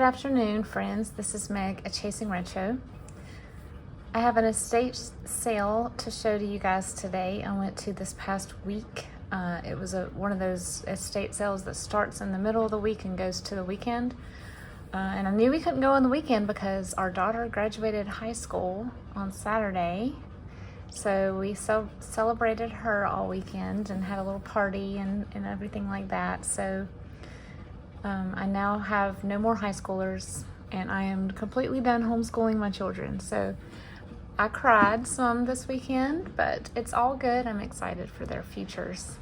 afternoon, friends. This is Meg at Chasing Retro. I have an estate sale to show to you guys today. I went to this past week. It was one of those estate sales that starts in the middle of the week and goes to the weekend. And I knew we couldn't go on the weekend because our daughter graduated high school on Saturday. So we celebrated her all weekend and had a little party and everything like that. So I now have no more high schoolers and I am completely done homeschooling my children. So I cried some this weekend, but it's all good. I'm excited for their futures.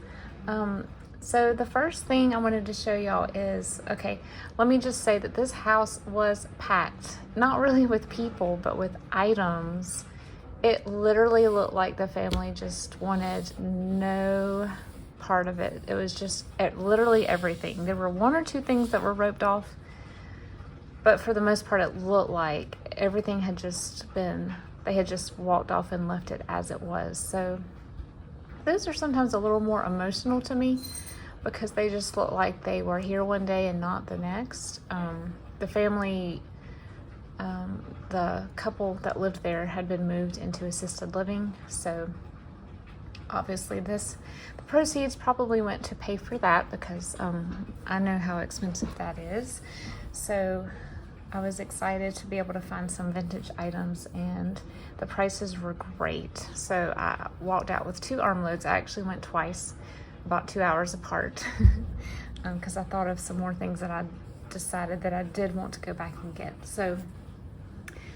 So the first thing I wanted to show y'all is, okay, let me just say that this house was packed, not really with people, but with items. It literally looked like the family just wanted no part of it. It was just literally everything. There were one or two things that were roped off, but for the most part, it looked like everything had just been, they had just walked off and left it as it was. So those are sometimes a little more emotional to me because they just look like they were here one day and not the next. The family, the couple that lived there had been moved into assisted living. So obviously the proceeds probably went to pay for that because I know how expensive that is. So I was excited to be able to find some vintage items and the prices were great. So I walked out with 2 armloads. I actually went twice, about 2 hours apart because I thought of some more things that I decided that I did want to go back and get. So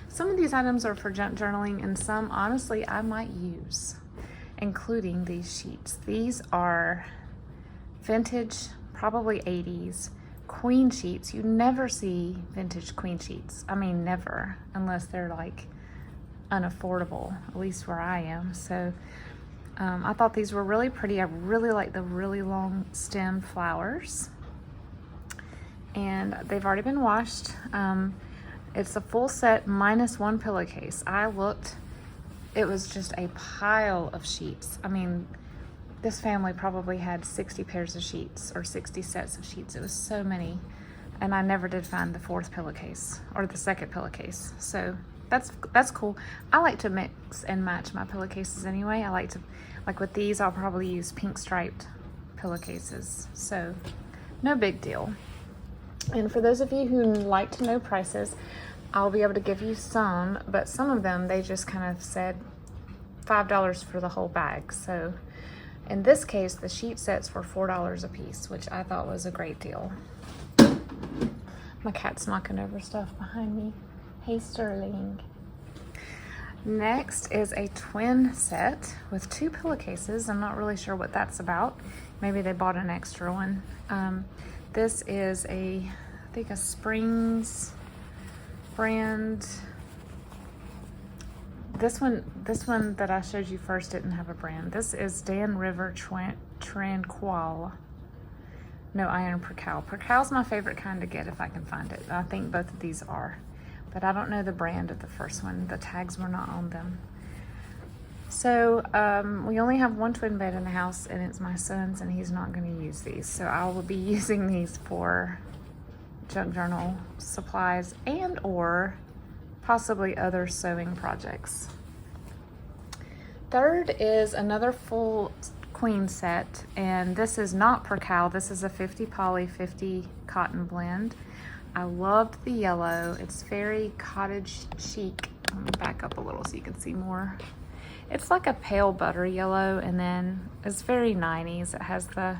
some of these items are for junk journaling and some honestly I might use, including these sheets. These are vintage, probably 80s queen sheets. You never see vintage queen sheets. I mean, never, unless they're like unaffordable, at least where I am. So I thought these were really pretty. I really like the really long stem flowers and they've already been washed. It's a full set minus 1 pillowcase. I looked, it was just a pile of sheets. I mean, this family probably had 60 pairs of sheets or 60 sets of sheets. It was so many. And I never did find the 4th pillowcase or the 2nd pillowcase. So that's cool. I like to mix and match my pillowcases anyway. I like to, like with these, I'll probably use pink striped pillowcases. So no big deal. And for those of you who like to know prices, I'll be able to give you some, but some of them, they just kind of said $5 for the whole bag. So in this case, the sheet sets were $4 a piece, which I thought was a great deal. My cat's knocking over stuff behind me. Hey, Sterling. Next is a twin set with 2 pillowcases. I'm not really sure what that's about. Maybe they bought an extra one. This is I think a Springs brand. This one that I showed you first didn't have a brand. This is Dan River Tranquil. No iron percal. Percal's my favorite kind to get if I can find it. I think both of these are, but I don't know the brand of the first one. The tags were not on them. So we only have 1 twin bed in the house and it's my son's and he's not going to use these. So I will be using these for junk journal supplies and or possibly other sewing projects. Third is another full queen set, and this is not percal. This is a 50 poly 50 cotton blend. I loved the yellow. It's very cottage chic. Let me back up a little so you can see more. It's like a pale butter yellow, and then it's very 90s. It has the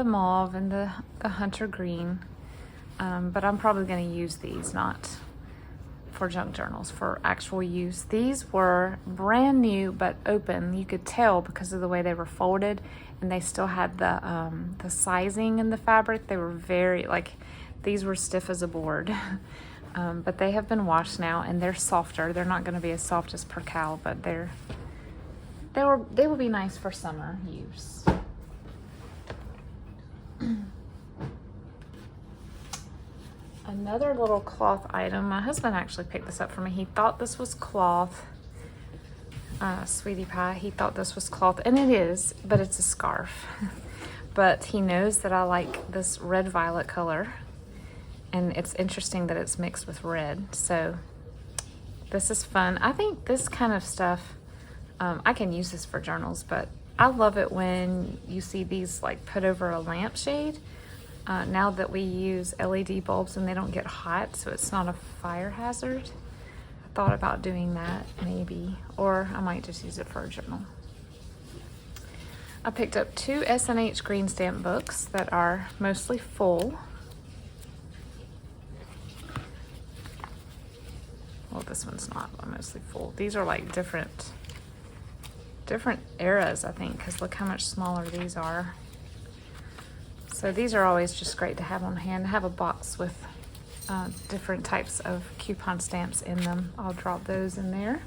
mauve and the hunter green, but I'm probably going to use these, not for junk journals, for actual use. These were brand new but open. You could tell because of the way they were folded, and they still had the sizing in the fabric. They were very, like, these were stiff as a board. But they have been washed now and they're softer. They're not going to be as soft as percal, but they will be nice for summer use. Another little cloth item. My husband actually picked this up for me. He thought this was cloth. Sweetie pie, he thought this was cloth, and it is, but it's a scarf. But he knows that I like this red violet color. And it's interesting that it's mixed with red. So this is fun. I think this kind of stuff, I can use this for journals, but I love it when you see these like put over a lampshade. Now that we use LED bulbs and they don't get hot, so it's not a fire hazard. I thought about doing that maybe, or I might just use it for a journal. I picked up 2 S&H green stamp books that are mostly full. Well, this one's not mostly full. These are like different eras, I think, because look how much smaller these are. So these are always just great to have on hand. I have a box with different types of coupon stamps in them. I'll drop those in there.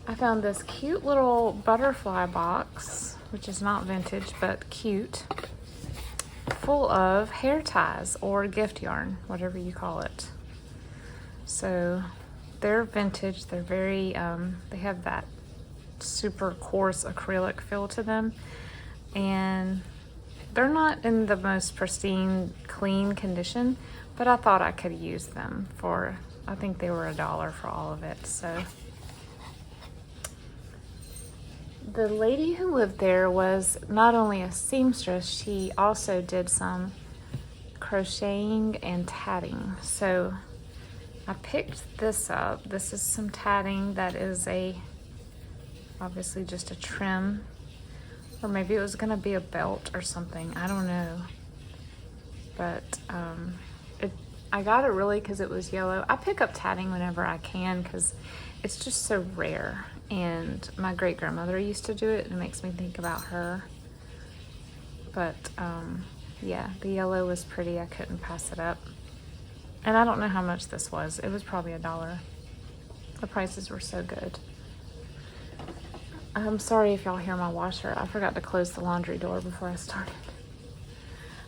I found this cute little butterfly box, which is not vintage, but cute, full of hair ties or gift yarn, whatever you call it. So they're vintage. They're very, they have that super coarse acrylic feel to them. And they're not in the most pristine, clean condition, but I thought I could use them for, I think they were $1 for all of it. So the lady who lived there was not only a seamstress, she also did some crocheting and tatting. So I picked this up. This is some tatting that is obviously just a trim, or maybe it was gonna be a belt or something, I don't know. But I got it really because it was yellow. I pick up tatting whenever I can because it's just so rare. And my great grandmother used to do it, and it makes me think about her. But yeah, the yellow was pretty. I couldn't pass it up. And I don't know how much this was. It was probably $1. The prices were so good. I'm sorry if y'all hear my washer. I forgot to close the laundry door before I started.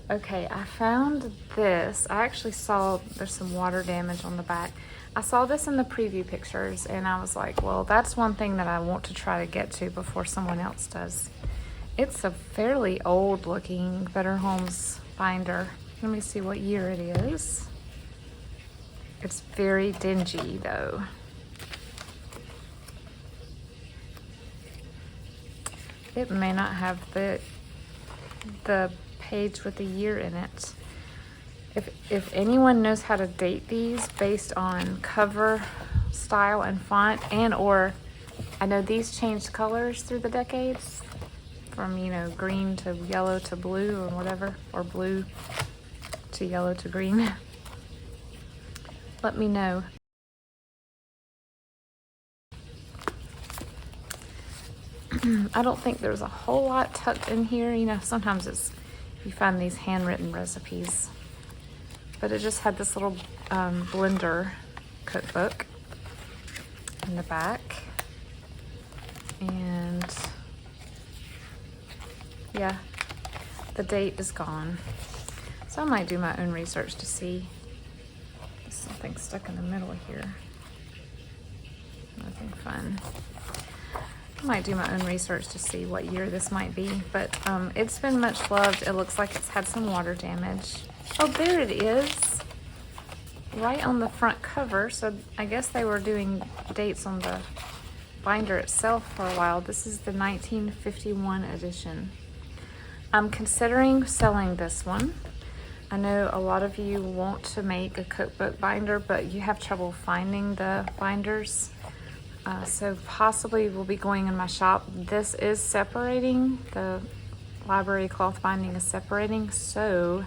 Okay, I found this. I actually saw there's some water damage on the back. I saw this in the preview pictures and I was like, well, that's one thing that I want to try to get to before someone else does. It's a fairly old looking Better Homes binder. Let me see what year it is. It's very dingy though. It may not have the page with the year in it. If anyone knows how to date these based on cover style and font, and or I know these changed colors through the decades from, you know, green to yellow to blue or whatever, or blue to yellow to green. Let me know. I don't think there's a whole lot tucked in here. You know, sometimes you find these handwritten recipes. But it just had this little blender cookbook in the back. And yeah, the date is gone. So I might do my own research to see. There's something stuck in the middle here. Nothing fun. I might do my own research to see what year this might be, but it's been much loved. It looks like it's had some water damage. Oh, there it is, right on the front cover. So I guess they were doing dates on the binder itself for a while. This is the 1951 edition. I'm considering selling this one. I know a lot of you want to make a cookbook binder, but you have trouble finding the binders. So possibly will be going in my shop. This is separating, the library cloth binding is separating, so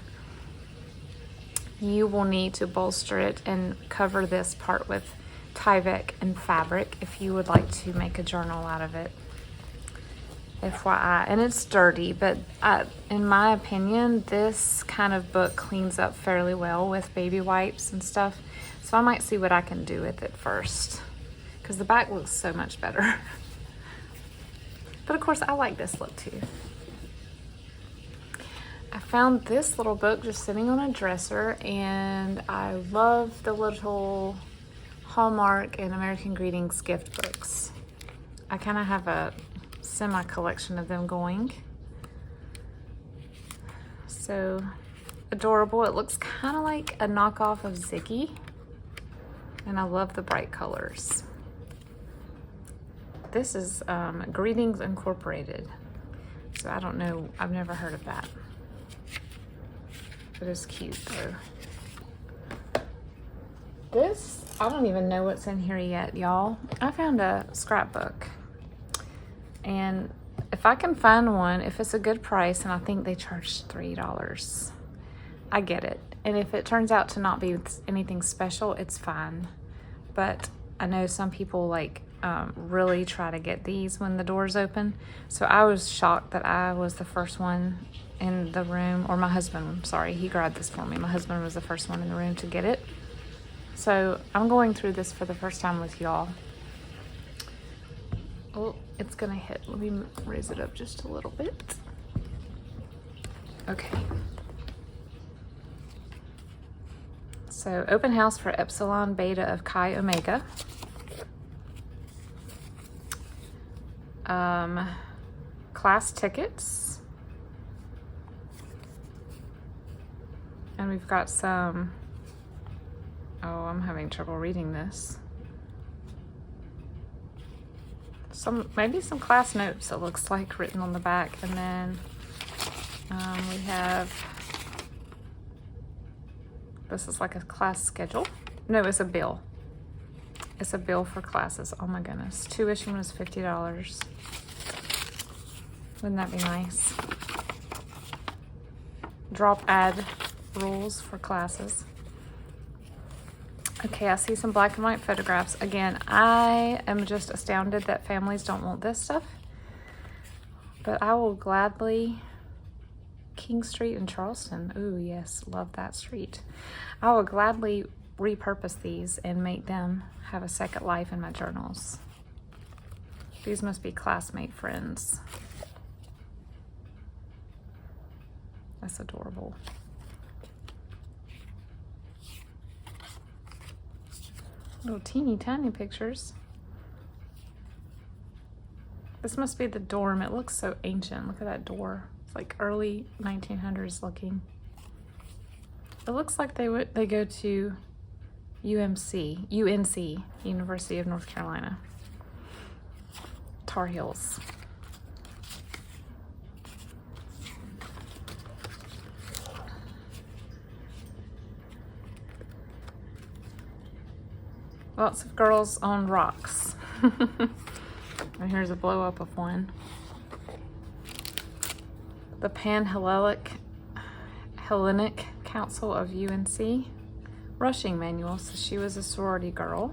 you will need to bolster it and cover this part with Tyvek and fabric if you would like to make a journal out of it. FYI, and it's dirty, but in my opinion, this kind of book cleans up fairly well with baby wipes and stuff. So I might see what I can do with it first, because the back looks so much better. But of course, I like this look too. I found this little book just sitting on a dresser, and I love the little Hallmark and American Greetings gift books. I kind of have a semi-collection of them going. So adorable. It looks kind of like a knockoff of Ziggy. And I love the bright colors. This is Greetings Incorporated. So I don't know, I've never heard of that. It is cute though. This, I don't even know what's in here yet, y'all. I found a scrapbook. And if I can find one, if it's a good price, and I think they charge $3, I get it. And if it turns out to not be anything special, it's fine. But I know some people like really try to get these when the doors open. So I was shocked that I was the first one in the room, or my husband, sorry, he grabbed this for me. My husband was the first one in the room to get it. So I'm going through this for the first time with y'all. Oh, it's gonna hit. Let me raise it up just a little bit. Okay. So open house for Epsilon Beta of Chi Omega. Class tickets. And we've got some, oh, I'm having trouble reading this. Maybe some class notes, it looks like, written on the back. And then we have, this is like a class schedule. No, it's a bill. It's a bill for classes. Oh my goodness. Tuition was $50. Wouldn't that be nice? Drop add rules for classes. Okay, I see some black and white photographs. Again, I am just astounded that families don't want this stuff. But I will gladly, King Street in Charleston. Ooh, yes, love that street. I will gladly repurpose these and make them have a second life in my journals. These must be classmate friends. That's adorable. Little teeny tiny pictures. This must be the dorm. It looks so ancient. Look at that door. It's like early 1900s looking. It looks like they go to UNC, University of North Carolina. Tar Heels. Lots of girls on rocks. And here's a blow up of one. The Pan-Hellenic Council of UNC. Rushing manual, so she was a sorority girl.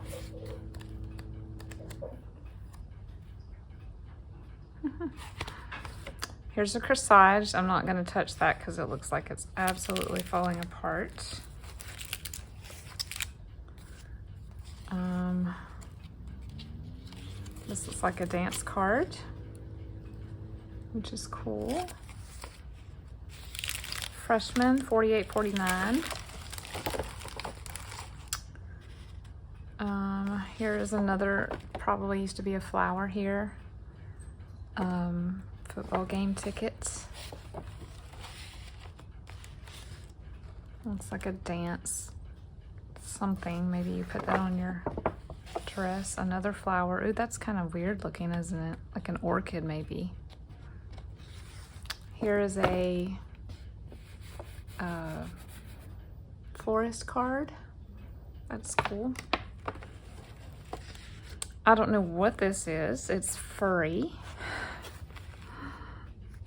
Here's a corsage. I'm not going to touch that because it looks like it's absolutely falling apart. This looks like a dance card, which is cool. Freshman, $48.49. Here is another, probably used to be a flower here. Football game tickets. Looks like a dance something. Maybe you put that on your dress. Another flower. Ooh, that's kind of weird looking, isn't it? Like an orchid maybe. Here is a florist card. That's cool. I don't know what this is. It's furry.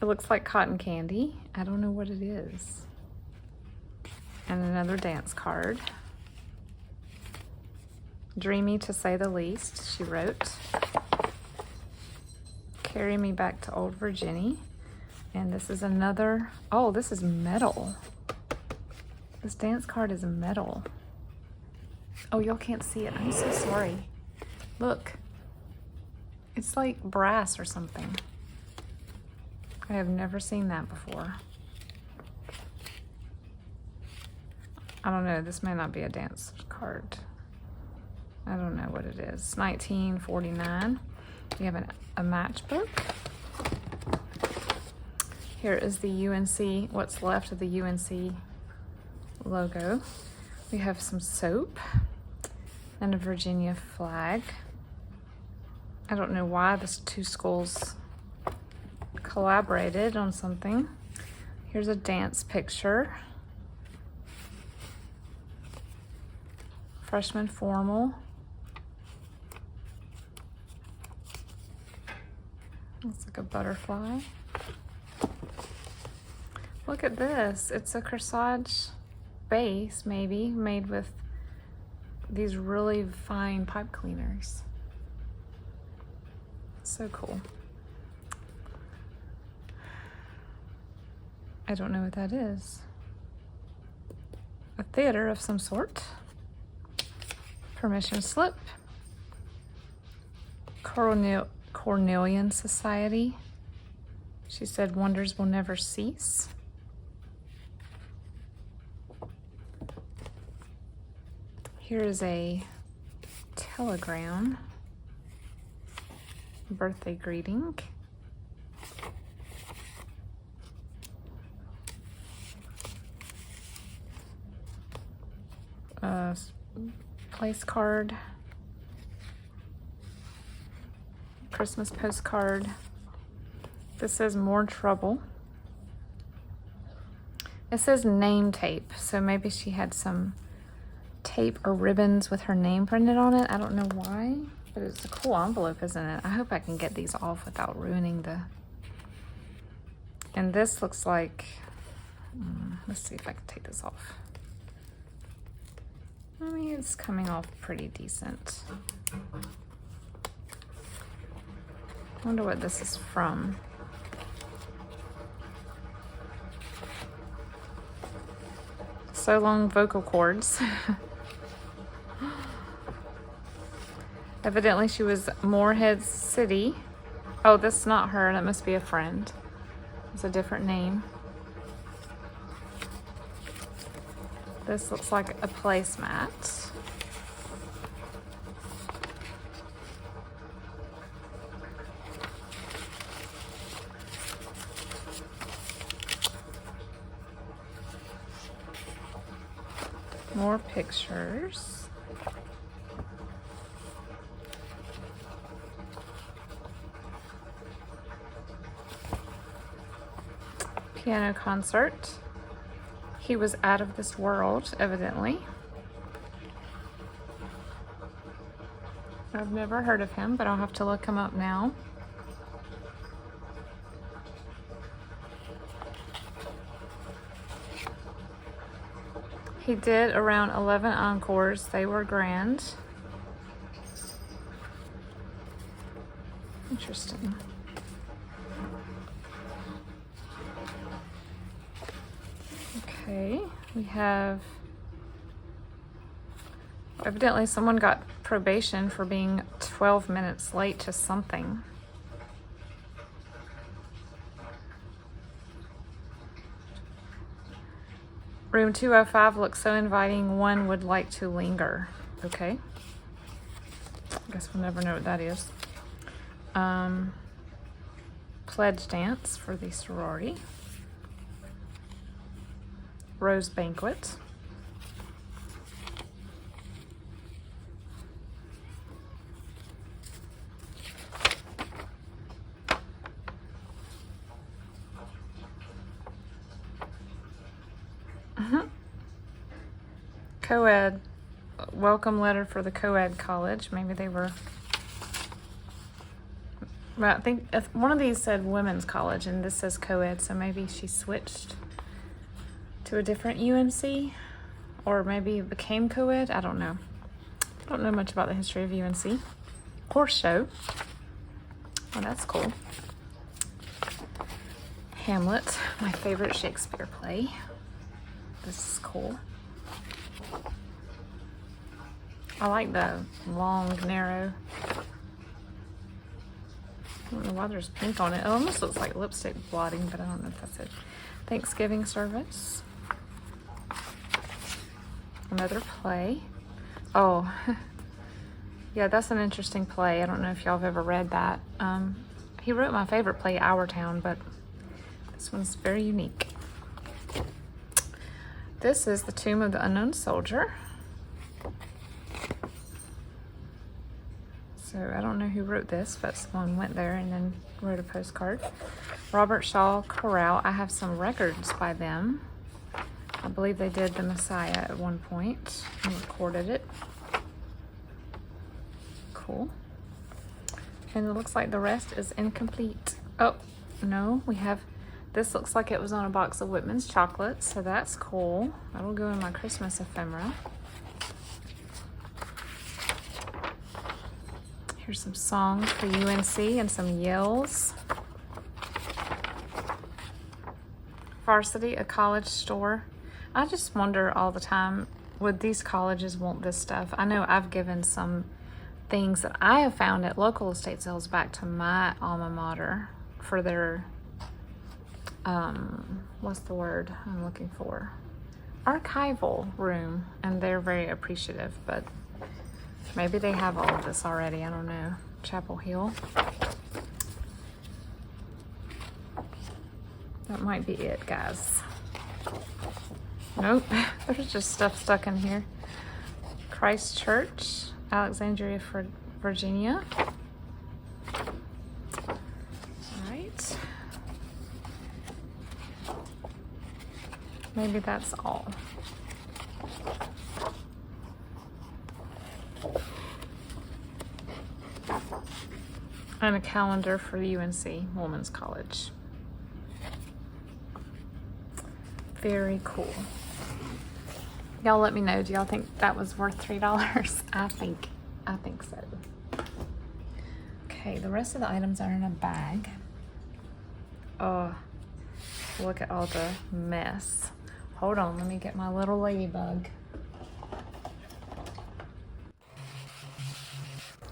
It looks like cotton candy. I don't know what it is. And another dance card. Dreamy to say the least, she wrote. Carry me back to old Virginia. And this is another, oh, this is metal. This dance card is metal. Oh, y'all can't see it. I'm so sorry. Look. It's like brass or something. I have never seen that before. I don't know. This may not be a dance card. I don't know what it is. $19.49. We have a matchbook. Here is the UNC, what's left of the UNC logo. We have some soap and a Virginia flag. I don't know why the two schools collaborated on something. Here's a dance picture. Freshman formal. Looks like a butterfly. Look at this. It's a corsage base, maybe, made with these really fine pipe cleaners. So cool. I don't know what that is. A theater of some sort. Permission slip. Cornelian Society. She said wonders will never cease. Here is a telegram. Birthday greeting. Place card. Christmas postcard. This says more trouble. It says name tape, so maybe she had some tape or ribbons with her name printed on it. I don't know why, but it's a cool envelope, isn't it? I hope I can get these off without ruining the... And this looks like... let's see if I can take this off. I mean, it's coming off pretty decent. I wonder what this is from. So long vocal cords. Evidently she was Morehead City. Oh, that's not her. That must be a friend. It's a different name. This looks like a placemat. More pictures. Piano concert. He was out of this world, evidently. I've never heard of him, but I'll have to look him up now. He did around 11 encores. They were grand. Interesting. Okay, we have... Evidently someone got probation for being 12 minutes late to something. Room 205 looks so inviting, one would like to linger. Okay. I guess we'll never know what that is. Pledge dance for the sorority. Rose banquet. Co-ed, welcome letter for the co-ed college. Maybe they were, well, I think one of these said women's college and this says co-ed, so maybe she switched to a different UNC, or maybe it became co-ed. I don't know. I don't know much about the history of UNC. Horse show. Oh, that's cool. Hamlet, my favorite Shakespeare play. This is cool. I like the long, narrow. I don't know why there's pink on it. It almost looks like lipstick blotting, but I don't know if that's it. Thanksgiving service. Another play. Oh, yeah, that's an interesting play. I don't know if y'all have ever read that. He wrote my favorite play, Our Town, but this one's very unique. This is the Tomb of the Unknown Soldier. So I don't know who wrote this, but someone went there and then wrote a postcard. Robert Shaw Chorale. I have some records by them. I believe they did The Messiah at one point and recorded it. Cool. And it looks like the rest is incomplete. Oh, no, we have, this looks like it was on a box of Whitman's chocolates, so that's cool. That'll go in my Christmas ephemera. Here's some songs for UNC and some yells. Varsity, a college store. I just wonder all the time, would these colleges want this stuff? I know I've given some things that I have found at local estate sales back to my alma mater for their, what's the word I'm looking for? Archival room, and they're very appreciative, but maybe they have all of this already, I don't know. Chapel Hill. That might be it, guys. Nope, there's just stuff stuck in here. Christ Church, Alexandria, Virginia. All right. Maybe that's all. And a calendar for UNC Women's College. Very cool. Y'all let me know, do y'all think that was worth $3? I think so. Okay, the rest of the items are in a bag. Oh, look at all the mess. Hold on, let me get my little ladybug.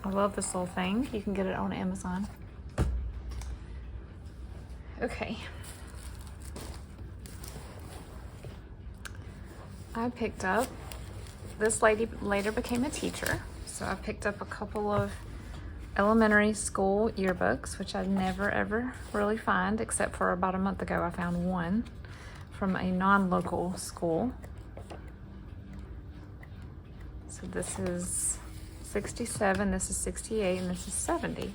I love this little thing. You can get it on Amazon. Okay. I picked up, this lady later became a teacher, so I picked up a couple of elementary school yearbooks, which I never ever really find, except for about a month ago I found one from a non-local school. So this is 67, this is 68, and this is 70.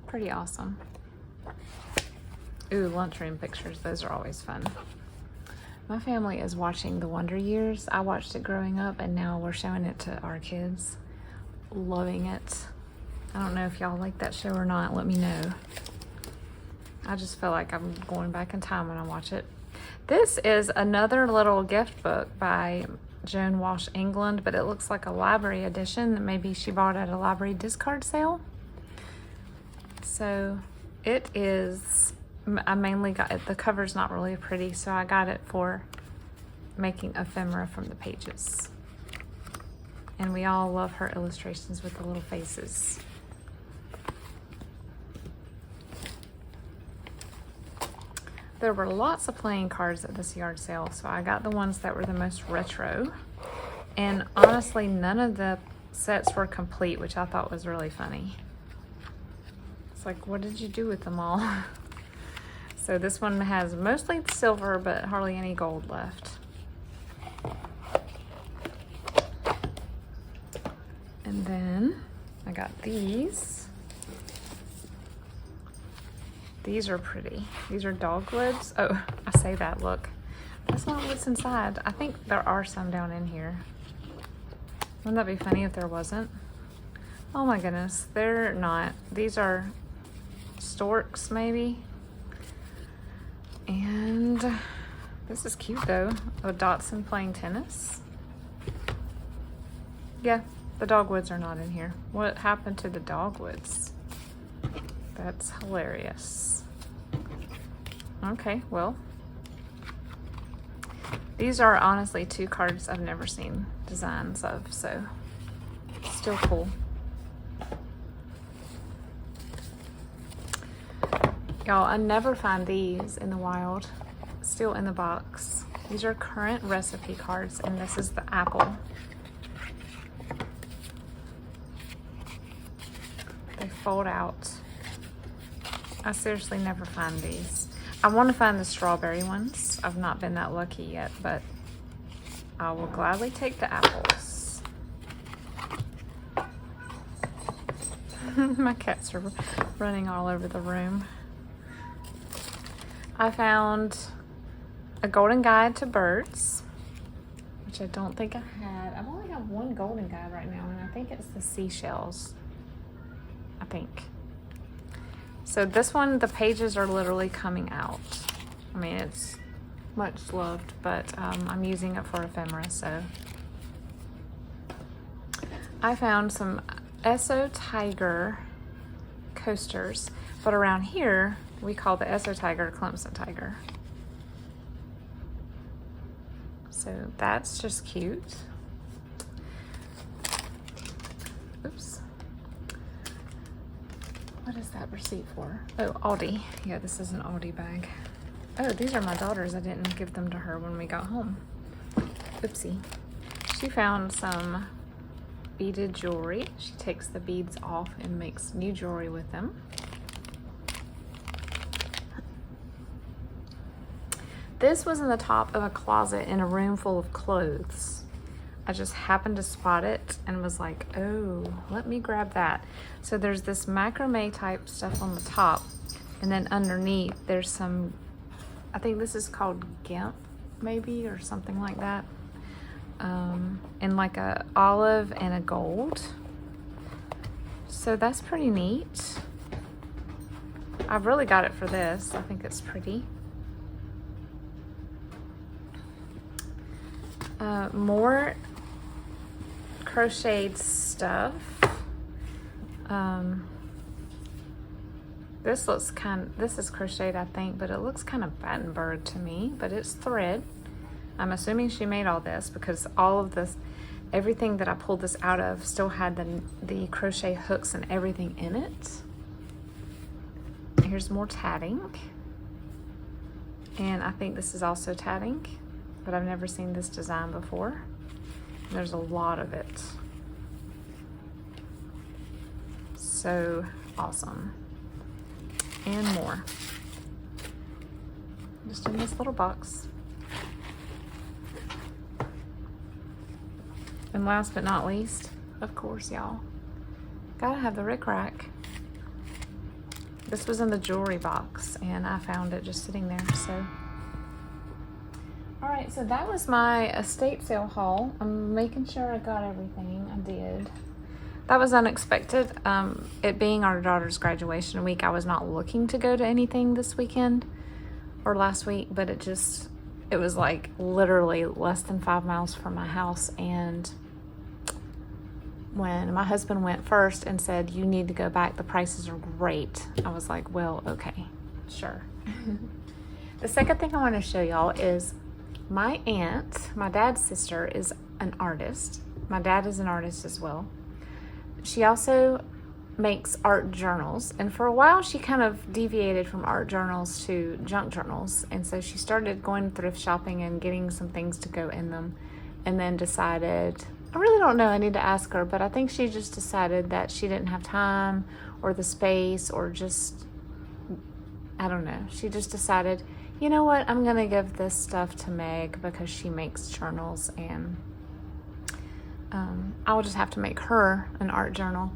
Pretty awesome. Ooh, lunchroom pictures, those are always fun. My family is watching The Wonder Years. I watched it growing up, and now we're showing it to our kids. Loving it. I don't know if y'all like that show or not, let me know. I just feel like I'm going back in time when I watch it. This is another little gift book by Joan Walsh England, but it looks like a library edition that maybe she bought at a library discard sale. So it is, I mainly got it, the cover's not really pretty, so I got it for making ephemera from the pages. And we all love her illustrations with the little faces. There were lots of playing cards at this yard sale, so I got the ones that were the most retro. And honestly, none of the sets were complete, which I thought was really funny. It's like, what did you do with them all? So this one has mostly silver, but hardly any gold left. And then I got these. These are pretty. These are dogwoods. Oh, I say that, look. That's not what's inside. I think there are some down in here. Wouldn't that be funny if there wasn't? Oh my goodness, they're not. These are storks, maybe. And this is cute though. A Dotson playing tennis. Yeah, the dogwoods are not in here. What happened to the dogwoods? That's hilarious. Okay, well, these are honestly two cards I've never seen designs of, so still cool. Y'all, I never find these in the wild, still in the box. These are current recipe cards, and this is the apple. They fold out. I seriously never find these. I want to find the strawberry ones. I've not been that lucky yet, but I will gladly take the apples. My cats are running all over the room. I found a golden guide to birds, which I don't think I had. I've only got one golden guide right now, and I think it's the seashells. I think. So this one, the pages are literally coming out. I mean, it's much loved, but I'm using it for ephemera, so. I found some Esso Tiger coasters, but around here, we call the Esso Tiger Clemson Tiger. So that's just cute. Oops. What is that receipt for? Oh, Aldi. Yeah, this is an Aldi bag. Oh, these are my daughter's. I didn't give them to her when we got home. Oopsie. She found some beaded jewelry. She takes the beads off and makes new jewelry with them. This was in the top of a closet in a room full of clothes. I just happened to spot it and was like, oh, let me grab that. So there's this macrame type stuff on the top, and then underneath there's some, I think this is called gimp maybe, or something like that. In like a olive and a gold. So that's pretty neat. I've really got it for this. I think it's pretty. More crocheted stuff. This is crocheted, I think, but it looks kind of Battenberg to me, but it's thread. I'm assuming she made all this because all of this, everything that I pulled this out of still had the crochet hooks and everything in it. Here's more tatting. And I think this is also tatting, but I've never seen this design before. There's a lot of it. So awesome. And more. Just in this little box. And last but not least, of course, y'all, gotta have the rickrack. This was in the jewelry box and I found it just sitting there, so. All right, so that was my estate sale haul. I'm making sure I got everything. I did. That was unexpected. It being our daughter's graduation week, I was not looking to go to anything this weekend or last week, but it was like literally less than 5 miles from my house. And when my husband went first and said, you need to go back, the prices are great, I was like, well, okay, sure. The second thing I want to show y'all is my aunt, my dad's sister, is an artist. My dad is an artist as well. She also makes art journals, and for a while she kind of deviated from art journals to junk journals, and so she started going thrift shopping and getting some things to go in them, and then decided, I really don't know, I need to ask her, but I think she just decided that she didn't have time or the space, or just, I don't know, she just decided, you know what, I'm gonna give this stuff to Meg because she makes journals, and I'll just have to make her an art journal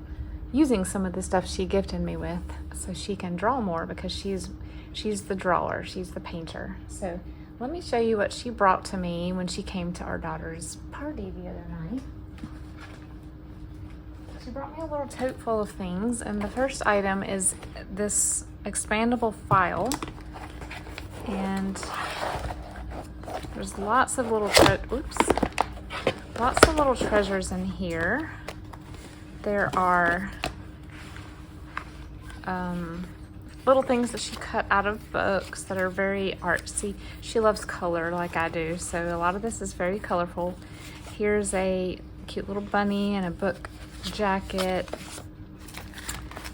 using some of the stuff she gifted me with, so she can draw more, because she's the drawer, she's the painter. So let me show you what she brought to me when she came to our daughter's party the other night. She brought me a little tote full of things, and the first item is this expandable file, and there's lots of little lots of little treasures in here. There are little things that she cut out of books that are very artsy. She loves color like I do, so a lot of this is very colorful. Here's a cute little bunny and a book jacket.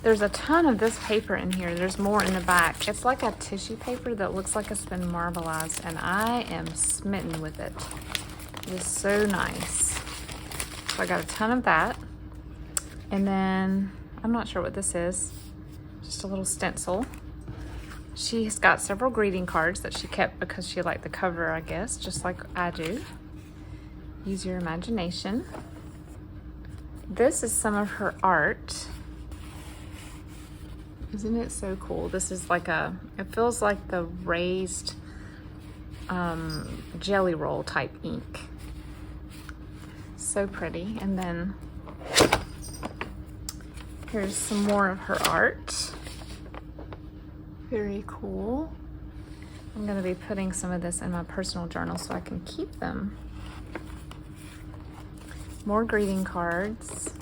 There's a ton of this paper in here. There's more in the back. It's like a tissue paper that looks like it's been marbleized, and I am smitten with it. It is so nice. So I got a ton of that. And then, I'm not sure what this is. Just a little stencil. She's got several greeting cards that she kept because she liked the cover, I guess, just like I do. Use your imagination. This is some of her art. Isn't it so cool? This is like it feels like the raised jelly roll type ink. So pretty. And then here's some more of her art. Very cool. I'm going to be putting some of this in my personal journal so I can keep them. More greeting cards.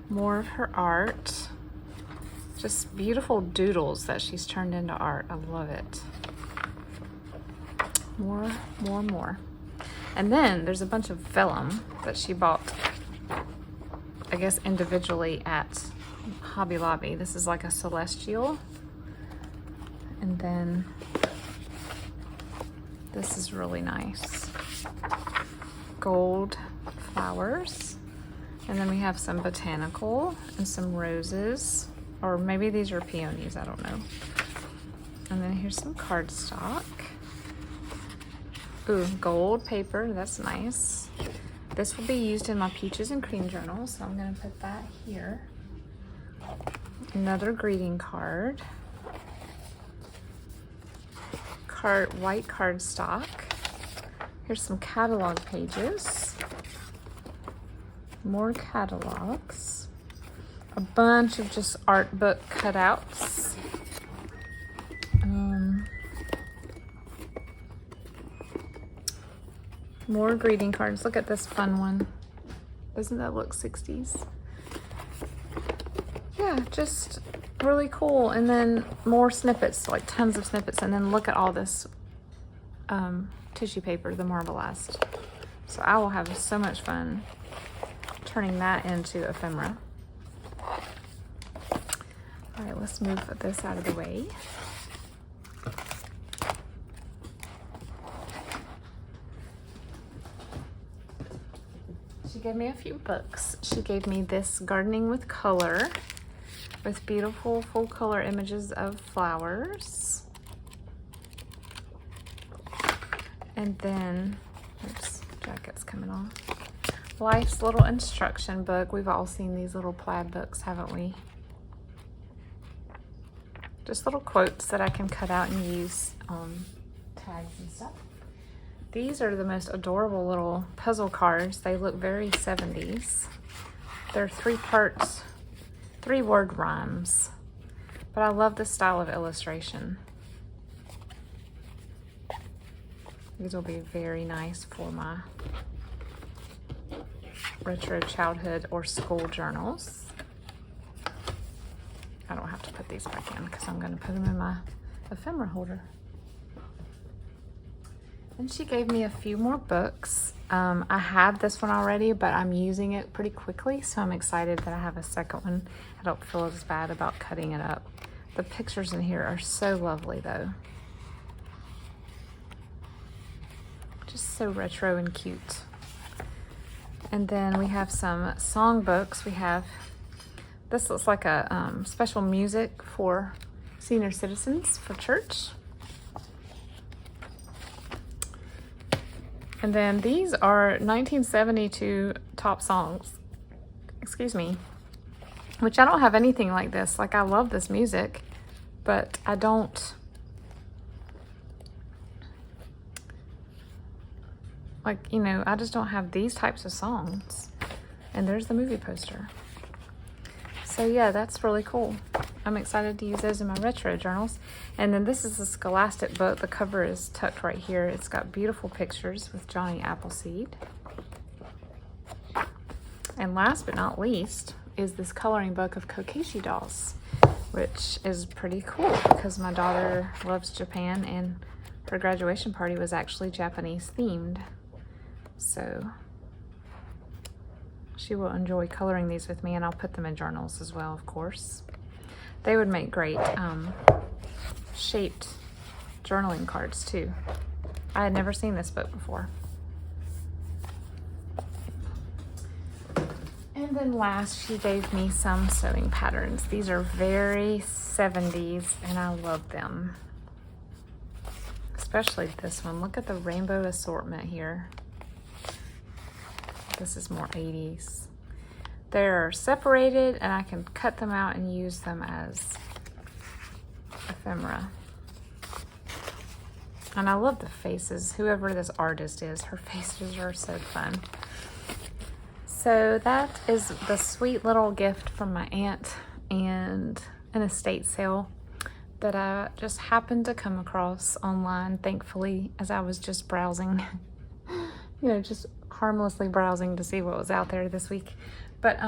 More of her art. Just beautiful doodles that she's turned into art. I love it. More. And then there's a bunch of vellum that she bought, I guess, individually at Hobby Lobby. This is like a celestial. And then this is really nice. Gold flowers. And then we have some botanical and some roses. Or maybe these are peonies, I don't know. And then here's some cardstock. Ooh, gold paper, that's nice. This will be used in my Peaches and Cream journal, so I'm gonna put that here. Another greeting card. White cardstock. Here's some catalog pages. More catalogs. A bunch of just art book cutouts. More greeting cards. Look at this fun one. Doesn't that look 60s? Yeah, just really cool. And then more snippets, like tons of snippets. And then look at all this tissue paper, the Marbleized. So I will have so much fun turning that into ephemera. All right, let's move this out of the way. She gave me a few books. She gave me this Gardening with Color with beautiful full color images of flowers. And then, oops, jacket's coming off. Life's little instruction book. We've all seen these little plaid books, haven't we? Just little quotes that I can cut out and use on tags and stuff. These are the most adorable little puzzle cards. They look very 70s. They're 3 parts, 3-word rhymes. But I love this style of illustration. These will be very nice for my retro childhood or school journals. I don't have to put these back in because I'm going to put them in my ephemera holder. And she gave me a few more books. I have this one already, but I'm using it pretty quickly, so I'm excited that I have a second one. I don't feel as bad about cutting it up. The pictures in here are so lovely, though. Just so retro and cute. And then we have some song books. We have, this looks like a special music for senior citizens for church. And then these are 1972 top songs, excuse me, which I don't have anything like this. Like, I love this music, but I don't, like, you know, I just don't have these types of songs. And there's the movie poster. So yeah, that's really cool. I'm excited to use those in my retro journals. And then this is the Scholastic book. The cover is tucked right here. It's got beautiful pictures with Johnny Appleseed. And last but not least is this coloring book of Kokeshi dolls, which is pretty cool because my daughter loves Japan and her graduation party was actually Japanese themed. So she will enjoy coloring these with me, and I'll put them in journals as well, of course. They would make great shaped journaling cards too. I had never seen this book before. And then last, she gave me some sewing patterns. These are very 70s, and I love them. Especially this one. Look at the rainbow assortment here. This is more 80s. They're separated, and I can cut them out and use them as ephemera. And I love the faces. Whoever this artist is, her faces are so fun. So that is the sweet little gift from my aunt and an estate sale that I just happened to come across online, thankfully, as I was just browsing, just harmlessly browsing to see what was out there this week. But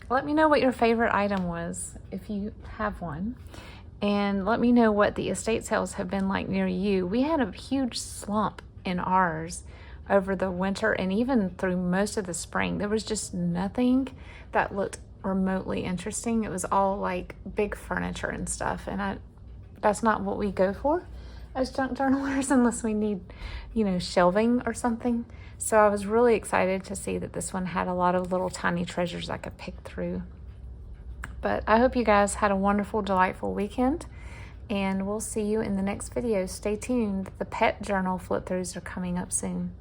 let me know what your favorite item was, if you have one. And let me know what the estate sales have been like near you. We had a huge slump in ours over the winter and even through most of the spring. There was just nothing that looked remotely interesting. It was all like big furniture and stuff, and that's not what we go for as junk journalers unless we need, shelving or something. So I was really excited to see that this one had a lot of little tiny treasures I could pick through. But I hope you guys had a wonderful, delightful weekend, and we'll see you in the next video. Stay tuned. The pet journal flip throughs are coming up soon.